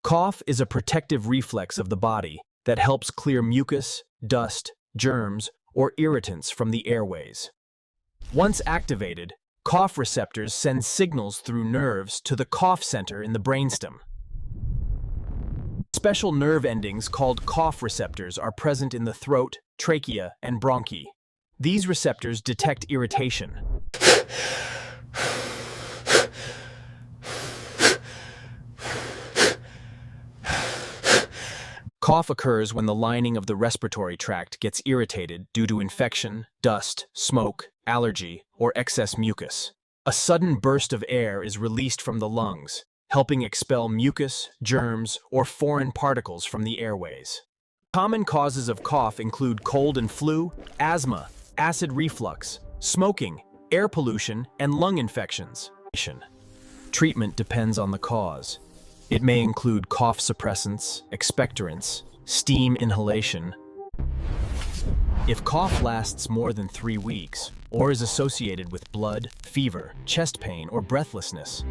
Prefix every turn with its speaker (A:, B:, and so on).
A: Cough is a protective reflex of the body that helps clear mucus, dust, germs, or irritants from the airways. Once activated, cough receptors send signals through nerves to the cough center in the brainstem. Special nerve endings called cough receptors are present in the throat, trachea, and bronchi. These receptors detect irritation. Cough occurs when the lining of the respiratory tract gets irritated due to infection, dust, smoke, allergy, or excess mucus. A sudden burst of air is released from the lungs, helping expel mucus, germs, or foreign particles from the airways. Common causes of cough include cold and flu, asthma, acid reflux, smoking, air pollution, and lung infections. Treatment depends on the cause. It may include cough suppressants, expectorants, steam inhalation. If cough lasts more than 3 weeks or is associated with blood, fever, chest pain, or breathlessness,